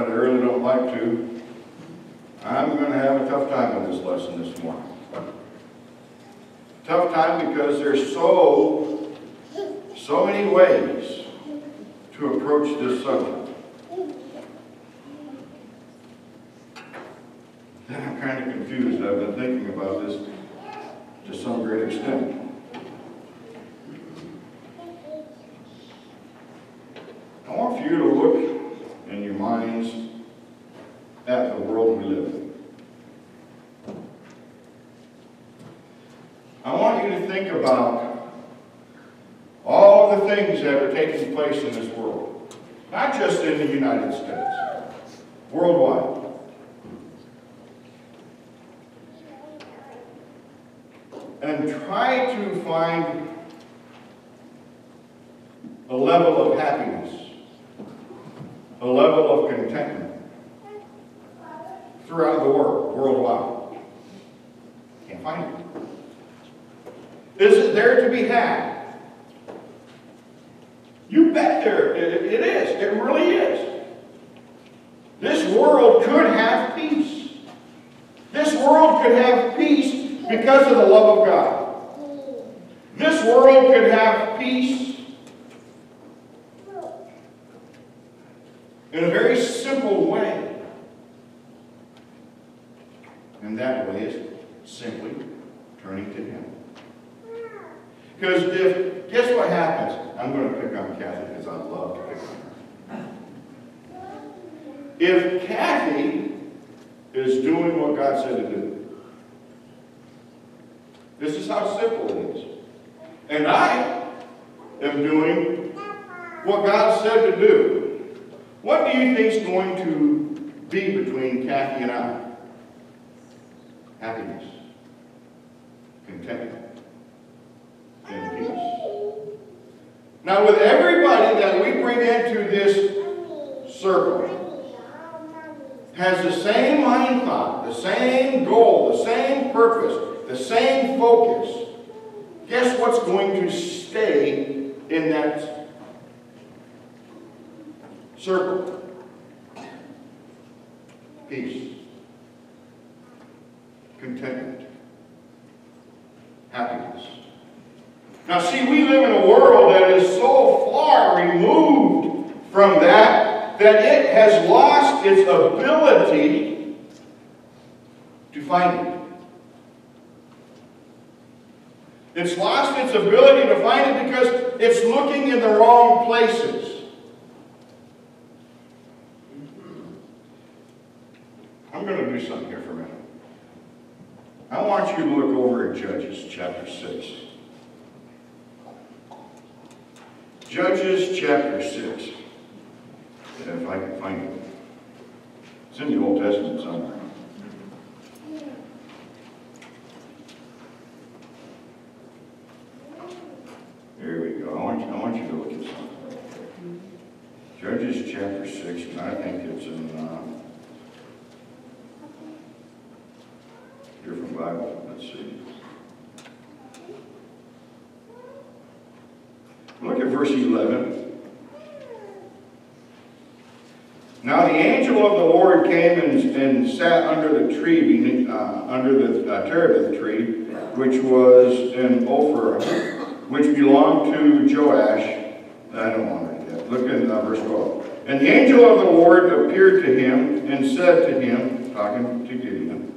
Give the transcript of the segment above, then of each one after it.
but I really don't like to. I'm going to have a tough time with this lesson this morning. Tough time because there's so many ways to approach this subject. And I'm kind of confused. I've been thinking about this to some great extent. I want for you to look in your minds at the world we live in. I want you to think about all of the things that are taking place in this world, not just in the United States, worldwide. And try to find a level of happiness, a level of contentment throughout the world, worldwide. Can't find it. Is it there to be had? You bet there it is. It really is. This world could have peace. This world could have peace because of the love of God. This world could have peace in a very simple way. And that way is simply turning to Him. Because guess what happens? I'm going to pick on Kathy because I love to pick on her. If Kathy is doing what God said to do, this is how simple it is. And I am doing what God said to do. What do you think is going to be between Kathy and I? Happiness, contentment, and peace. Now, with everybody that we bring into this circle has the same mind thought, the same goal, the same purpose, the same focus. Guess what's going to stay in that circle? Peace, contentment, happiness. Now see, we live in a world that is so far removed from that it has lost its ability to find it. It's lost its ability to find it because it's looking in the wrong places. I'm going to do something here for a minute. I want you to look over at Judges chapter 6. Judges chapter 6. If I can find it. It's in the Old Testament somewhere. Here we go. I want you to look at something. Judges chapter 6, and I think it's in different Bible. Let's see. Look at verse 11. Now the angel of the Lord came and sat under the tree, under the terebinth tree, which was in Ophrah, which belonged to Joash. I don't want to read that. Look in verse 12. And the angel of the Lord appeared to him and said to him, talking to Gideon,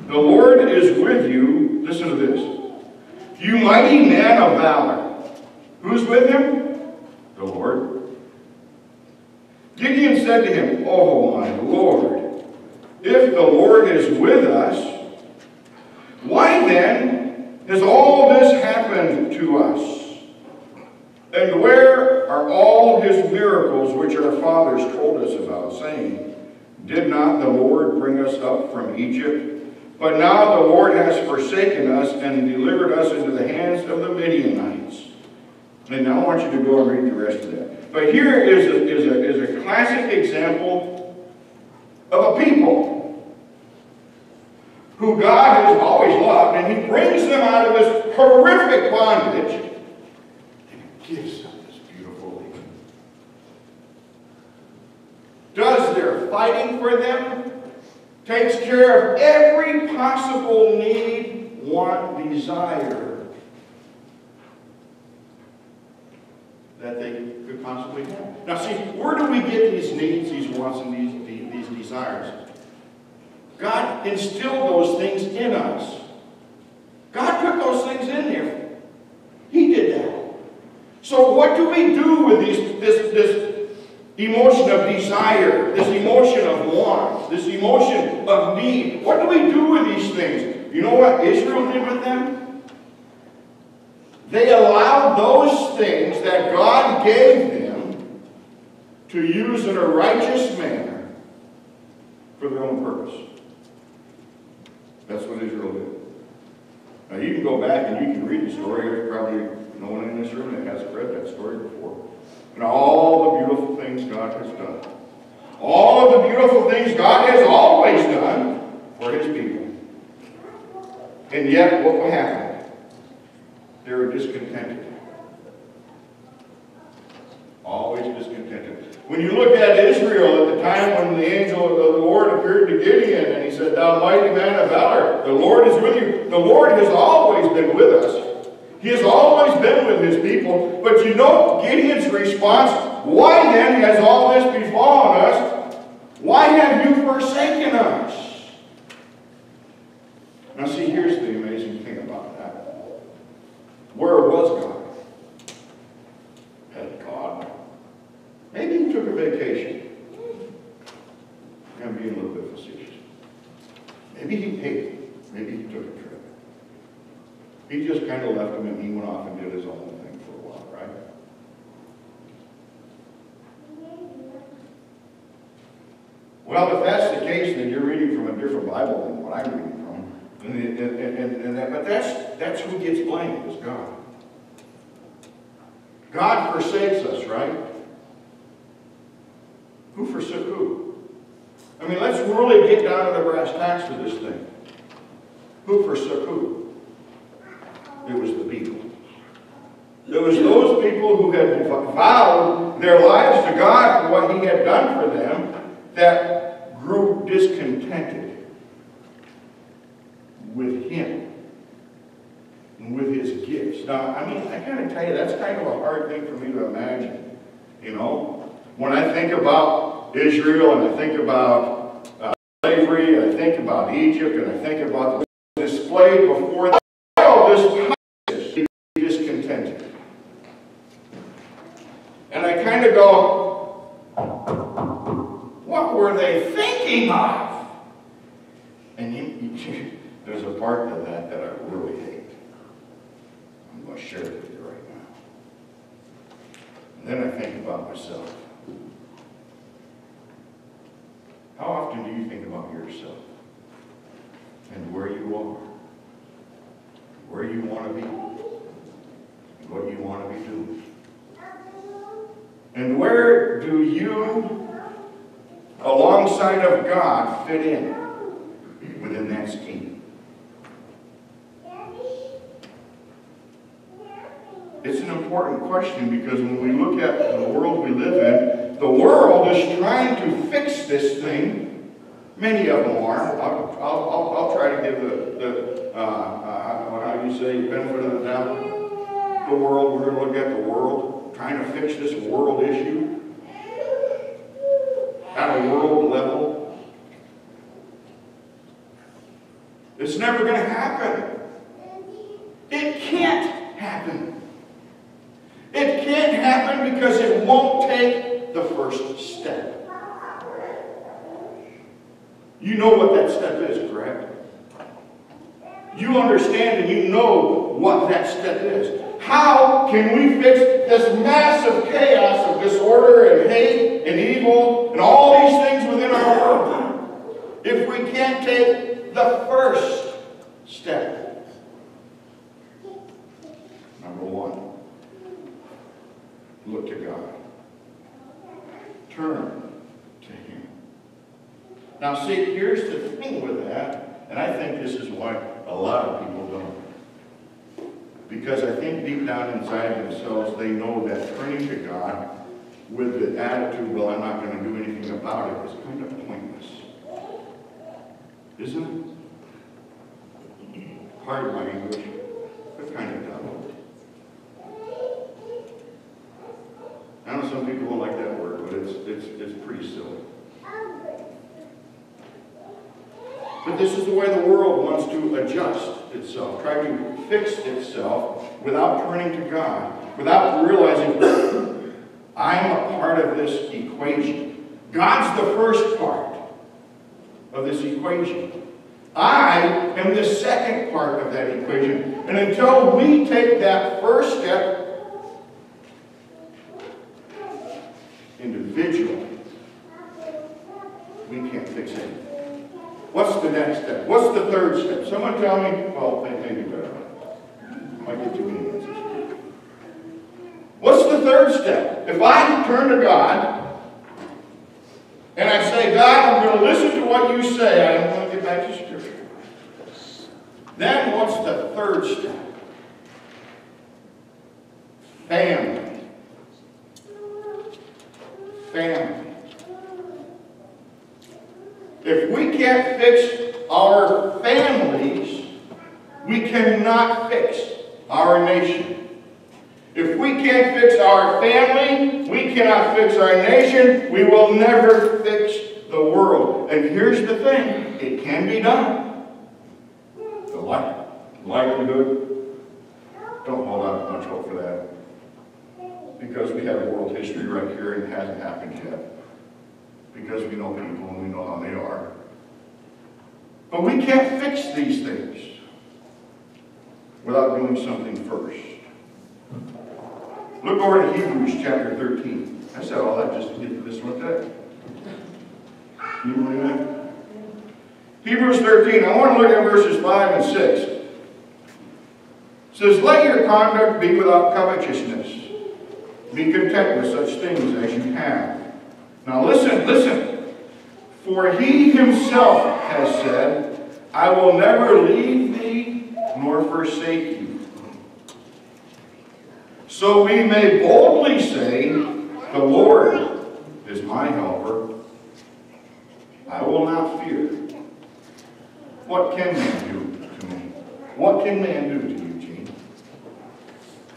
the Lord is with you. Listen to this. You mighty man of valor. Who's with him? The Lord. Gideon said to him, oh my Lord, if the Lord is with us, why then has all this happened to us? And where are all his miracles which our fathers told us about, saying, did not the Lord bring us up from Egypt? But now the Lord has forsaken us and delivered us into the hands of the Midianites. And now I want you to go and read the rest of that. But here is a classic example of a people who God has always loved, and He brings them out of this horrific bondage and gives them this beautiful lead. Does they're fighting for them, takes care of every possible need, want, desire that they could possibly have. Now see, where do we get these needs, these wants, and these desires? God instilled those things in us. God put those things in there. He did that. So what do we do with this emotion of desire, this emotion of want, this emotion of need? What do we do with these things? You know what Israel did with them? They allowed those things that God gave them to use in a righteous manner for their own purpose. That's what Israel did. Now you can go back and you can read the story. There's probably no one in this room that hasn't read that story before. And all the beautiful things God has done. All of the beautiful things God has always done for His people. And yet, what happened? They were discontented. Always discontented. When you look at Israel at the time when the angel of the Lord appeared to Gideon and he said, "Thou mighty man of valor, the Lord is with you." The Lord has always been with us. He has always been with His people. But you know Gideon's response, "Why then has all this befallen us? Why have you forsaken us?" Now see, here's the amazing thing about that. Where was God? Had God. Maybe He took a vacation. I'm being a little bit facetious. Maybe He paid. Maybe He took a trip. He just kind of left him and he went off and did his own thing for a while, right? Well, if that's the case, then you're reading from a different Bible than what I'm reading from. But that's who gets blamed, is God. God forsakes us, right? Who forsook who? I mean, let's really get down to the brass tacks of this thing. Who forsook who? It was the people. It was those people who had vowed their lives to God for what He had done for them that grew discontented with Him and with His gifts. Now, I mean, I gotta tell you, that's kind of a hard thing for me to imagine. You know, when I think about Israel and I think about slavery, and I think about Egypt, and I think about the display before them, all this discontented. And I kind of go, what were they thinking of? And there's a part of that that I really hate. I'm going to share it with you right now. And then I think about myself. How often do you think about yourself? And where you are? Where you want to be? And what you want to be doing? And where do you, alongside of God, fit in within that scheme? It's an important question because when we look at the world we live in, the world is trying to fix this thing. Many of them are. I'll try to give how do you say, benefit of the doubt. The world, we're going to look at the world, trying to fix this world issue at a world level. It's never going to happen. It can't happen. It can't happen because it won't take the first step. You know what that step is, correct? You understand and you know what that step is. How can we fix this massive chaos of disorder and hate and evil and all these things within our world if we can't take the first step? Number one, look to God. Turn to Him. Now see, here's the thing with that, and I think this is why a lot of people don't. Because I think deep down inside themselves, they know that turning to God with the attitude, well, I'm not going to do anything about it, is kind of pointless. Isn't it? Pardon my English, but kind of dumb. I know some people don't like that word, but it's pretty silly. But this is the way the world wants to adjust itself, try to fix itself without turning to God, without realizing I'm a part of this equation. God's the first part of this equation. I am the second part of that equation. And until we take that first step individually, we can't fix anything. What's the next step? What's the third step? Someone tell me. Well, maybe better. Might get too many answers. What's the third step? If I turn to God and I say, God, I'm going to listen to what you say. I'm going to get back to Scripture. Then what's the third step? Family. Family. If we can't fix our families, we cannot fix our nation. If we can't fix our family, we cannot fix our nation. We will never fix the world. And here's the thing. It can be done. The likelihood, don't hold out much hope for that. Because we have world history right here and it hasn't happened yet. Because we know people and we know how they are. But we can't fix these things without doing something first. Look over to Hebrews chapter 13. I said all that just to get to this one today. Can you believe that? Hebrews 13, I want to look at verses 5 and 6. It says, let your conduct be without covetousness. Be content with such things as you have. Now listen, listen. For he himself has said, I will never leave thee nor forsake you. So we may boldly say, the Lord is my helper. I will not fear. What can man do to me? What can man do to you, Gene?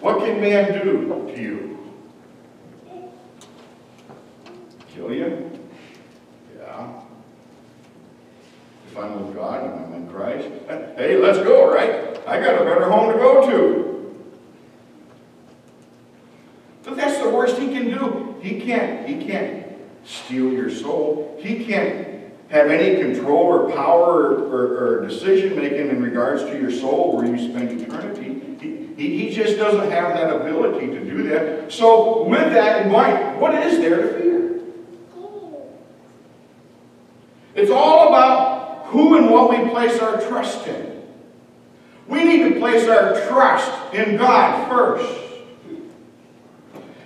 What can man do to you? Kill you? Yeah. If I'm with God and I'm in Christ, hey, let's go, right? I got a better home to go to. But that's the worst he can do. He can't steal your soul. He can't have any control or power or decision making in regards to your soul where you spend eternity. He just doesn't have that ability to do that. So with that in mind, what is there to fear? It's all about who and what we place our trust in. We need to place our trust in God first.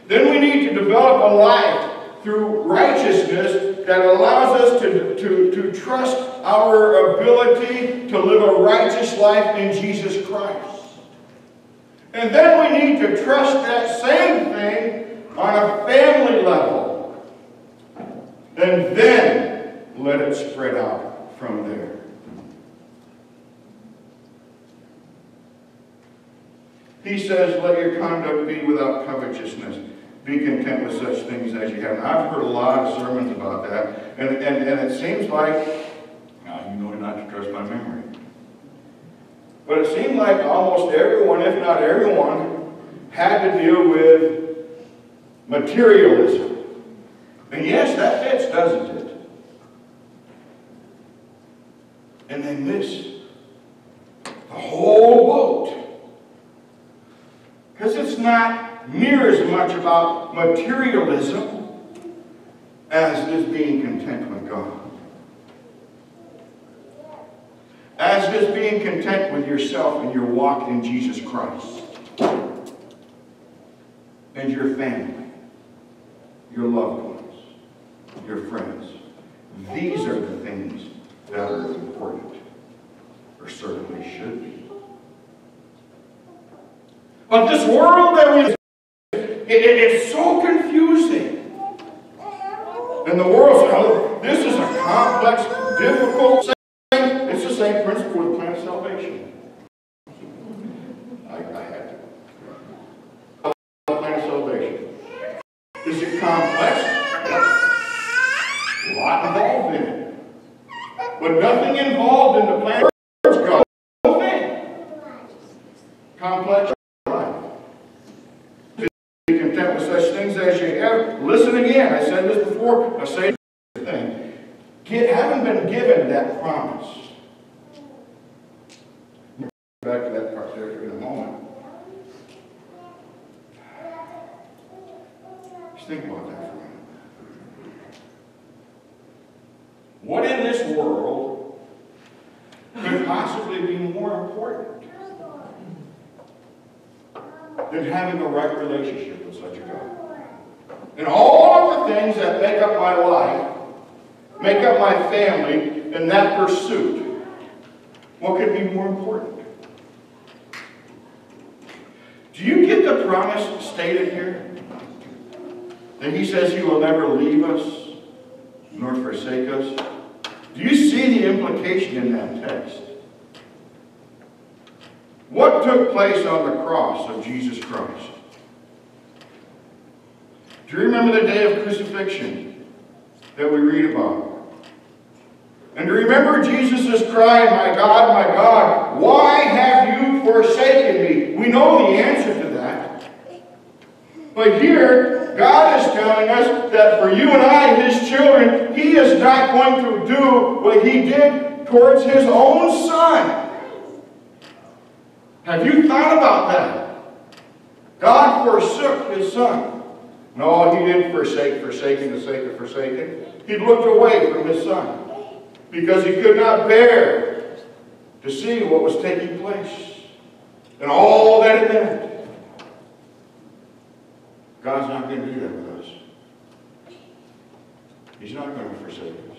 Then we need to develop a life through righteousness that allows us to trust our ability to live a righteous life in Jesus Christ. And then we need to trust that same thing on a family level. And then let it spread out from there. He says, let your conduct be without covetousness. Be content with such things as you have. And I've heard a lot of sermons about that. And it seems like, now you know not to trust my memory. But it seemed like almost everyone, if not everyone, had to deal with materialism. And yes, that fits, doesn't it? And they miss the whole boat. Because it's not near as much about materialism as it is being content with God. As it is being content with yourself and your walk in Jesus Christ. And your family. Your loved ones. Your friends. These are the things that are important. Or certainly should be. But this world that we live in, it's so confusing. And the world says, oh, this is a complex, difficult thing. It's the same principle with the plan of salvation. I had to. The plan of salvation. Is it complex? A lot involved in it. But nothing involved in the plan of God. No thing. Complex life. Be content with such things as you have. Listen again. I said this before. I say the thing. Haven't been given that promise. Back to that part there in a moment. Just think about that for a minute. What in this world could possibly be more important than having a right relationship with such a God? And all of the things that make up my life, make up my family, and that pursuit, what could be more important? Do you get the promise stated here? That he says he will never leave us, nor forsake us. Do you see the implication in that text? What took place on the cross of Jesus Christ? Do you remember the day of crucifixion that we read about? And to remember Jesus' cry, my God, why have you forsaken me? We know the answer to that. But here, God is telling us that for you and I, his children, he is not going to do what he did towards his own son. Have you thought about that? God forsook his son. No, he didn't forsake the sake of forsaking. He looked away from his son because he could not bear to see what was taking place and all that it meant. God's not going to do that with us. He's not going to forsake us.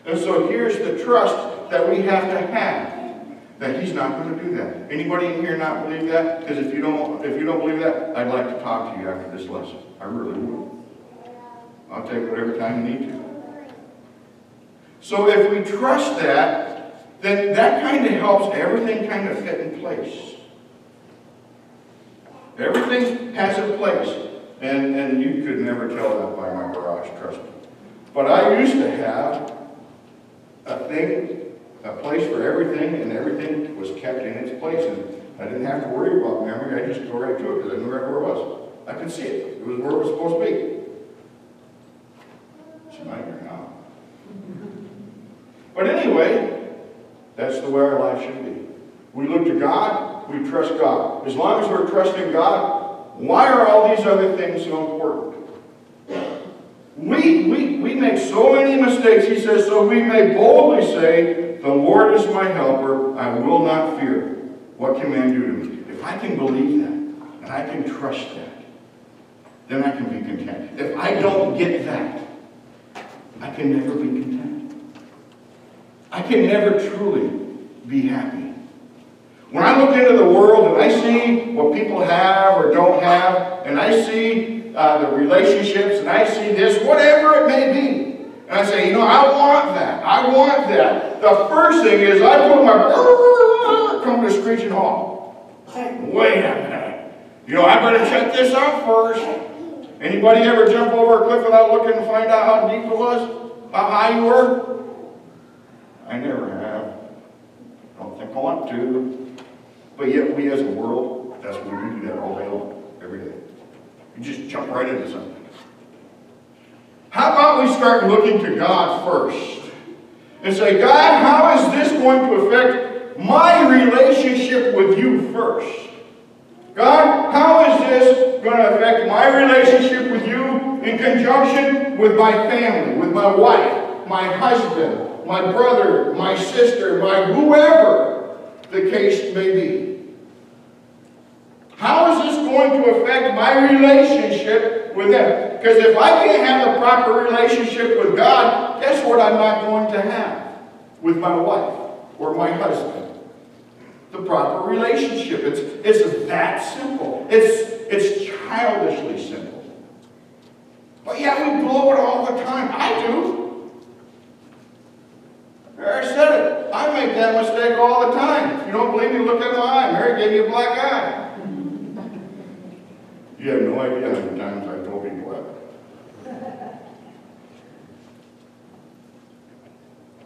And so here's the trust that we have to have, that he's not going to do that. Anybody in here not believe that? Because if you don't believe that, I'd like to talk to you after this lesson. I really would. I'll take whatever time you need to. So if we trust that, then that kind of helps everything kind of fit in place. Everything has a place. And you could never tell that by my garage, trust me. But I used to have a place for everything, and everything was kept in its place. And I didn't have to worry about memory. I just go right to it because I knew right where it was. I could see it. It was where it was supposed to be. It's a nightmare now. But anyway, that's the way our life should be. We look to God, we trust God. As long as we're trusting God, why are all these other things so important? We make so many mistakes. He says, so we may boldly say, the Lord is my helper, I will not fear. What can man do to me? If I can believe that, and I can trust that, then I can be content. If I don't get that, I can never be content. I can never truly be happy. When I look into the world and I see what people have or don't have, and I see the relationships, and I see this, whatever it may be, and I say, I want that. I want that. The first thing is I put my come to a screeching halt. Wait a minute. I better check this out first. Anybody ever jump over a cliff without looking to find out how deep it was? How high you were? I never have. I don't think I want to. But yet we as a world, that's what we do that all day long, every day. You just jump right into something. How about we start looking to God first and say, God, how is this going to affect my relationship with you first? God, how is this going to affect my relationship with you in conjunction with my family, with my wife, my husband, my brother, my sister, my whoever the case may be? How is this going to affect my relationship with them? Because if I can't have a proper relationship with God, guess what I'm not going to have with my wife or my husband? The proper relationship. It's that simple. It's childishly simple. But yet we blow it all the time. I do. I said it. I make that mistake all the time. If you don't believe me, look at my eye. Mary gave me a black eye. You have no idea how many times I told people that.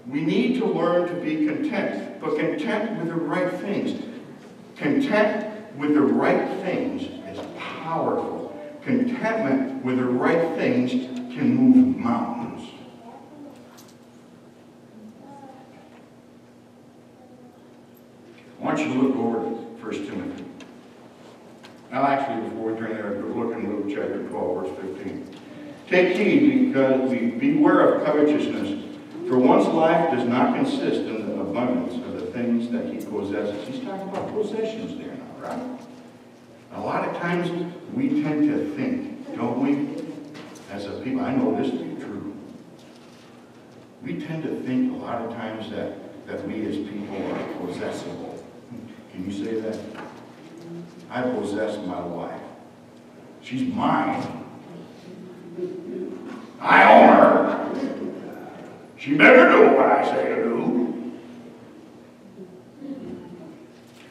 We need to learn to be content, but content with the right things. Content with the right things is powerful. Contentment with the right things can move mountains. I want you to look over to 1 Timothy. Now actually, before we turn there, look in Luke chapter 12, verse 15. Take heed, because beware of covetousness, for one's life does not consist in the abundance of the things that he possesses. He's talking about possessions there now, right? A lot of times we tend to think, don't we, as a people, I know this to be true. We tend to think a lot of times that we as people are possessible. Can you say that? I possess my wife. She's mine. I own her. She better do what I say to do.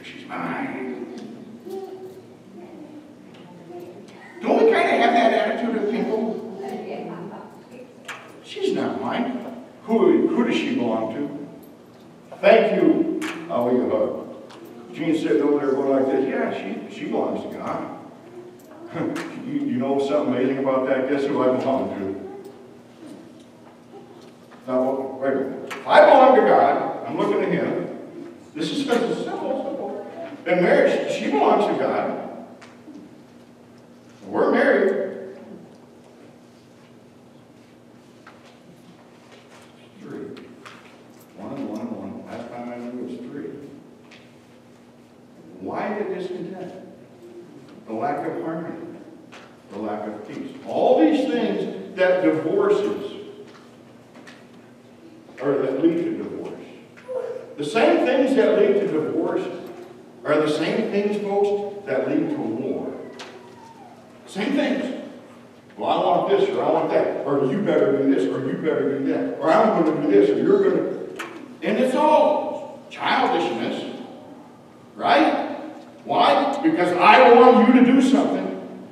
She's mine. Don't we kind of have that attitude of people? She's not mine. Who does she belong to? Thank you. I'll give you a hug. Jean's sitting over there going like this. Yeah, she belongs to God. You know something amazing about that? Guess who I belong to? Now, wait a minute. If I belong to God, I'm looking at Him. This is simple. And marriage, she belongs to God. We're married. 3. 1 and 1 and 1. Last time I knew it was 3. Why the discontent? The lack of harmony. The lack of peace. All these things that divorces, or that lead to divorce. The same things that lead to divorce are the same things, folks, that lead to war. Same things. Well, I want this, or I want that, or you better do this, or you better do that, or I'm going to do this, or you're going to. And it's all childishness, right? Why? Because I want you to do something,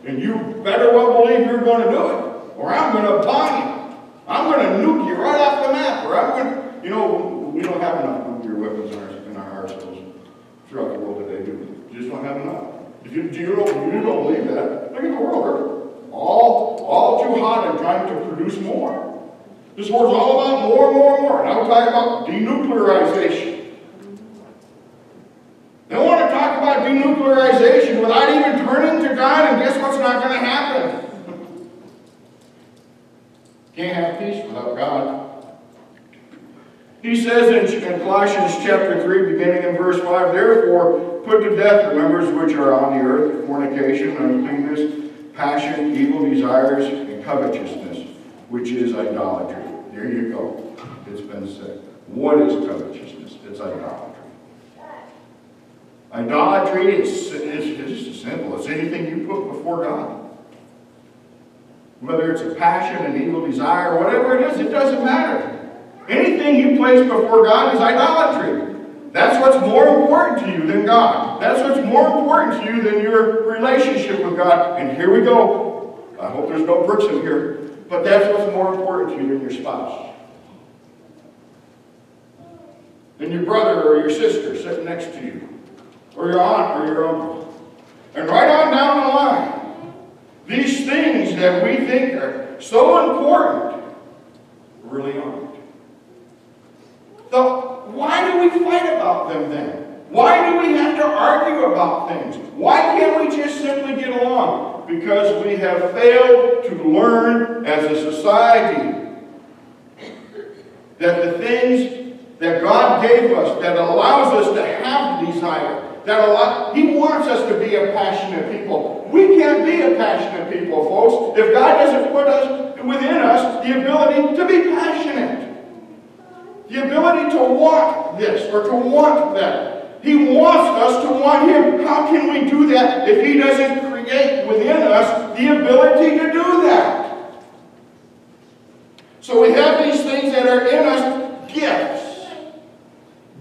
and you better well believe you're going to do it, or I'm going to bomb you. I'm going to nuke you right off the map, or I'm going to, we don't have enough nuclear weapons in our arsenals throughout the world today, do we? You just don't have enough. You don't believe that. Look at the world. They're all too hot and trying to produce more. This war's all about more. Now we're talking about denuclearization. They want to talk about denuclearization without even turning to God, and guess what's not going to happen? Can't have peace without God. He says in Colossians chapter 3, beginning in verse 5, therefore, put to death the members which are on the earth, fornication, uncleanness, passion, evil desires, and covetousness, which is idolatry. There you go. It's been said. What is covetousness? It's idolatry. Idolatry is just simple. It's anything you put before God. Whether it's a passion, an evil desire, whatever it is, it doesn't matter. Anything you place before God is idolatry. That's what's more important to you than God. That's what's more important to you than your relationship with God. And here we go. I hope there's no bricks in here. But that's what's more important to you than your spouse. Than your brother or your sister sitting next to you. Or your aunt or your uncle. And right on down the line, these things that we think are so important really aren't. So why do we fight about them then? Why do we have to argue about things? Why can't we just simply get along? Because we have failed to learn as a society that the things that God gave us, that allows us to have desire, He wants us to be a passionate people. We can't be a passionate people, folks, if God doesn't put within us the ability to be passionate. The ability to want this or to want that. He wants us to want Him. How can we do that if He doesn't create within us the ability to do that? So we have these things that are in us,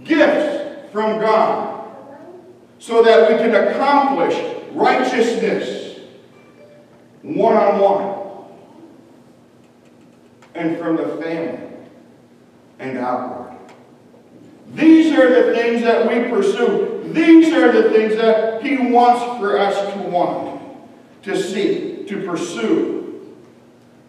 gifts from God, so that we can accomplish righteousness one-on-one and from the family and outward. These are the things that we pursue. These are the things that He wants for us to want, to seek, to pursue,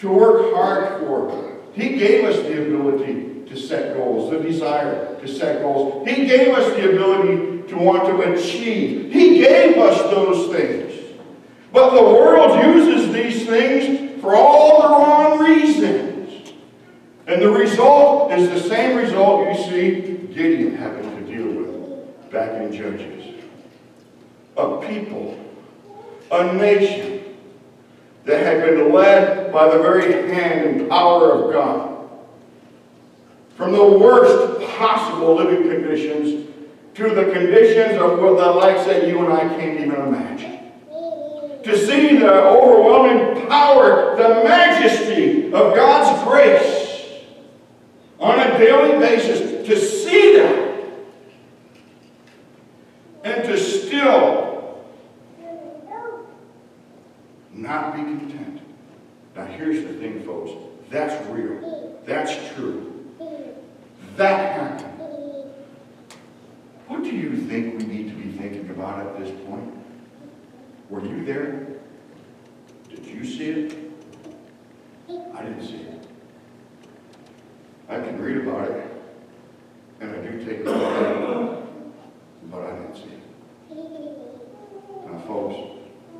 to work hard for. He gave us the ability to set goals, the desire to set goals. He gave us the ability to want to achieve. He gave us those things. But the world uses these things for all the wrong reasons. And the result is the same result you see Gideon having to deal with back in Judges. A people, a nation that had been led by the very hand and power of God from the worst possible living conditions to the conditions of what the likes that you and I can't even imagine. To see the overwhelming power, the majesty of God's grace on a daily basis, to see that and to still not be content. Now here's the thing, folks. That's real. That's true. That happened. What do you think we need to be thinking about at this point? Were you there? Did you see it? I didn't see it. I can read about it, and I do take it away, but I didn't see it. Now, folks,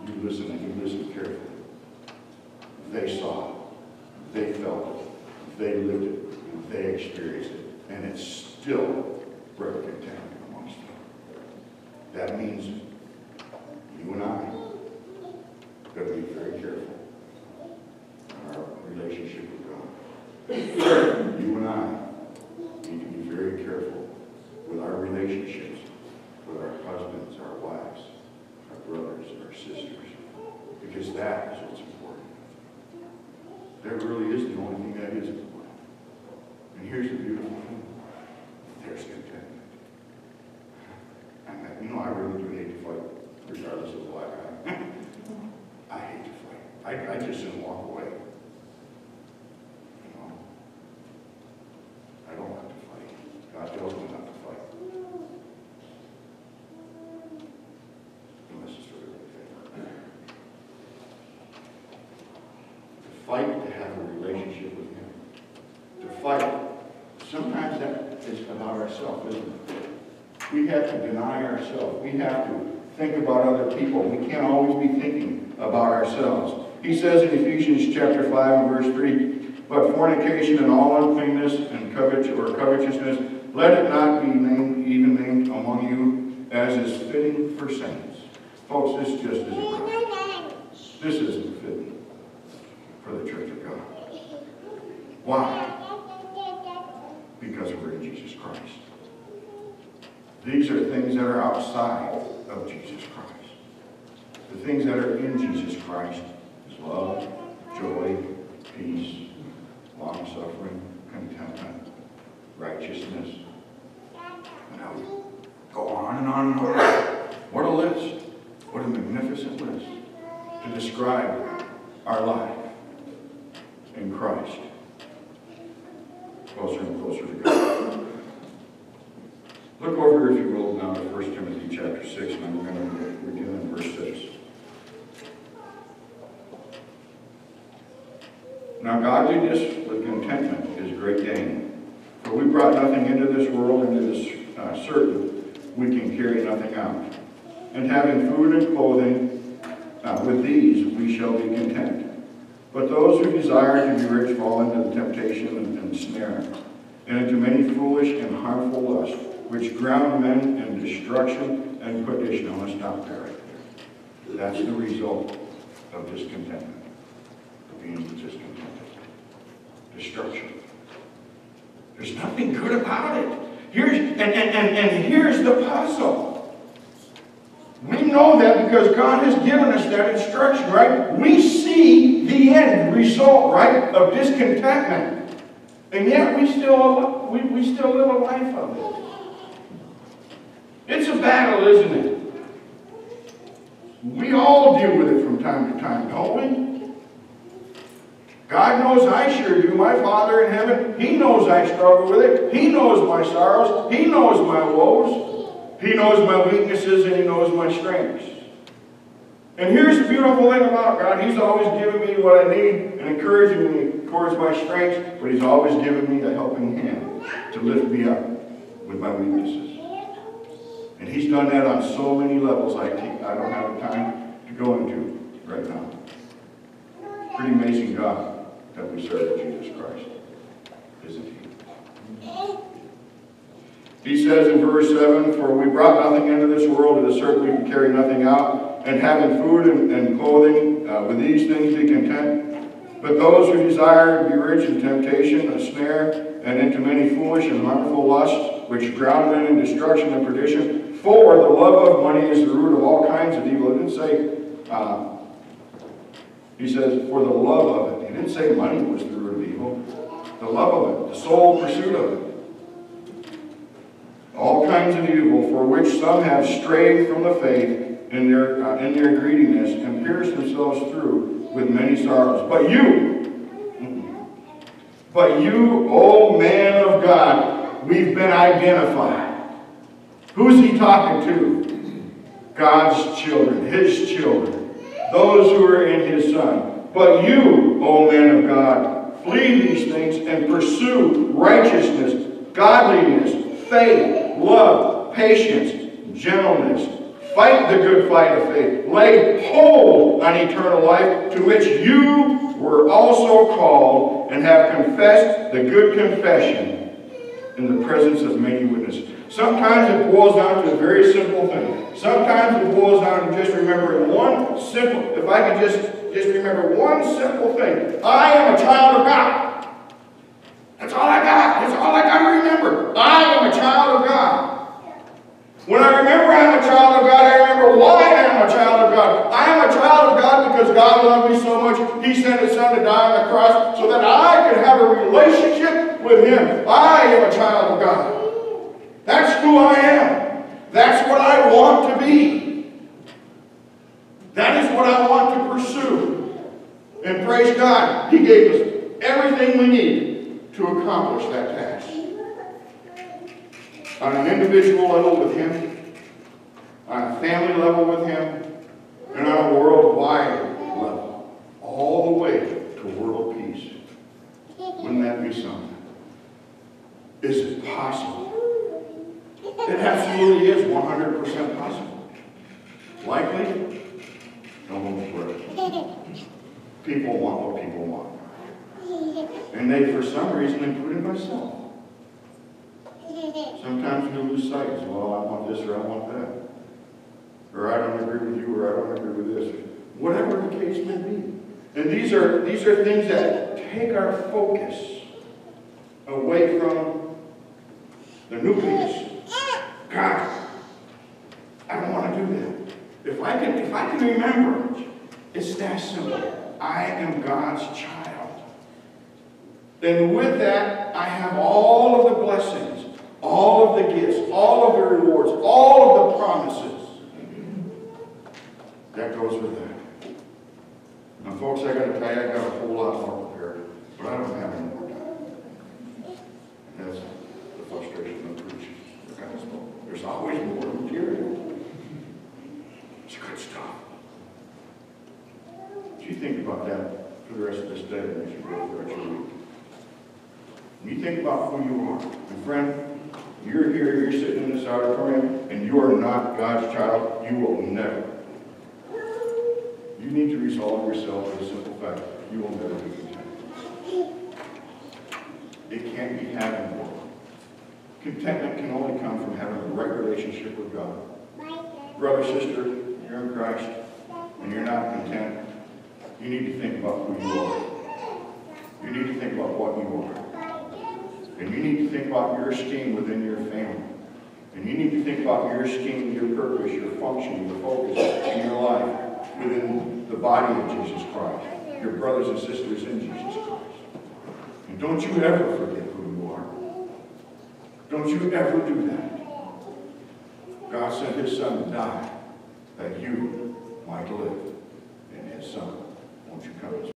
you listen and you listen carefully. They saw it. They felt it. They lived it. They experienced it. And it still bred contentment amongst them. That means you and I got to be very careful in our relationship with God. You and I need to be very careful with our relationships with our husbands, our wives, our brothers, our sisters, because that is what's important. That really is the only thing that is important. And here's the beautiful thing. There's contentment. And I really do hate to fight, regardless of the black eye. I hate to fight. I just didn't walk away. I don't like to fight. God tells me not to fight. Unless it's for the right thing. To fight, to have a relationship with Him. To fight. Sometimes that is about ourselves, isn't it? We have to deny ourselves. We have to think about other people. We can't always be thinking about ourselves. He says in Ephesians chapter 5 and verse 3, but fornication and all uncleanness and covetousness, let it not be even named among you as is fitting for saints. Folks, this just isn't right. This isn't fitting for the church of God. Why? Because we're in Jesus Christ. These are things that are outside of Jesus Christ. The things that are in Jesus Christ is love, joy, peace, long-suffering, contentment, righteousness. And I would go on and on and on. What a list. What a magnificent list to describe our life in Christ. Closer and closer to God. Look over, if you will, now to 1 Timothy chapter 6, and I'm going to begin in verse 6. Now godliness with contentment is great gain. For we brought nothing into this world, and it is certain we can carry nothing out. And having food and clothing, with these we shall be content. But those who desire to be rich fall into the temptation and snare, and into many foolish and harmful lusts, which drown men in destruction and perdition. I want to stop there right there. That's the result of discontentment, of being discontented. Destruction. There's nothing good about it. Here's the puzzle. We know that because God has given us that instruction, right? We see the end result, right, of discontentment. And yet we still live a life of it. It's a battle, isn't it? We all deal with it from time to time, don't we? God knows I sure do. My Father in heaven, He knows I struggle with it. He knows my sorrows. He knows my woes. He knows my weaknesses and He knows my strengths. And here's the beautiful thing about God. He's always giving me what I need and encouraging me towards my strengths, but He's always giving me a helping hand to lift me up with my weaknesses. And He's done that on so many levels I don't have the time to go into right now. Pretty amazing God that we serve Jesus Christ, isn't He? He says in verse 7, "For we brought nothing into this world, it is certain we can carry nothing out, and having food and clothing, with these things be content. But those who desire to be rich in temptation, a snare, and into many foolish and harmful lusts, which drown men in destruction and perdition. For the love of money is the root of all kinds of evil." It didn't say, he says, for the love of it. He didn't say money was the root of evil. The love of it, the sole pursuit of it. All kinds of evil, for which some have strayed from the faith in their greediness, and pierced themselves through with many sorrows. But you, O man of God, we've been identified. Who's He talking to? God's children, His children, those who are in His Son. But you, O man of God, flee these things and pursue righteousness, godliness, faith, love, patience, gentleness. Fight the good fight of faith. Lay hold on eternal life, to which you were also called, and have confessed the good confession in the presence of many witnesses. Sometimes it boils down to a very simple thing. Sometimes it boils down to just remembering one simple, if I can just remember one simple thing. I am a child of God. That's all I got. That's all I got to remember. I am a child of God. When I remember I'm a child of God, I remember why I am a child of God. I am a child of God because God loved me so much, He sent His Son to die on the cross so that I could have a relationship with Him. I am a child of God. That's who I am. That's what I want to be. That is what I want to pursue. And praise God, He gave us everything we need to accomplish that task. On an individual level with Him, on a family level with Him, and on a worldwide level, all the way to world peace. Wouldn't that be something? Is it possible? It absolutely is 100% possible. Likely? Don't look for it. People want what people want. And they, for some reason, including myself, sometimes we lose sight. Well, I want this or I want that. Or I don't agree with you or I don't agree with this. Whatever the case may be. And these are things that take our focus away from the nucleus. God, I don't want to do that. If I can remember, it's that simple. I am God's child. And with that, I have all of the blessings, all of the gifts, all of the rewards, all of the promises. That goes with that. Now, folks, I got to tell you, I got a whole lot more prepared, but I don't have any more time. That's the frustration of preaching. There's always more material. It's good stuff. Do you think about that for the rest of this day as you go throughout your week? When you think about who you are, and friend, you're here, you're sitting in this auditorium, and you are not God's child, you will never. You need to resolve yourself to the simple fact you will never be content. It can't be happening. Contentment can only come from having a right relationship with God. Brother, sister, you're in Christ, and you're not content. You need to think about who you are. You need to think about what you are. And you need to think about your esteem within your family. And you need to think about your esteem, your purpose, your function, your focus in your life within the body of Jesus Christ. Your brothers and sisters in Jesus Christ. And don't you ever forget Don't you ever do that. God sent his son to die that you might live in his son. Won't you come?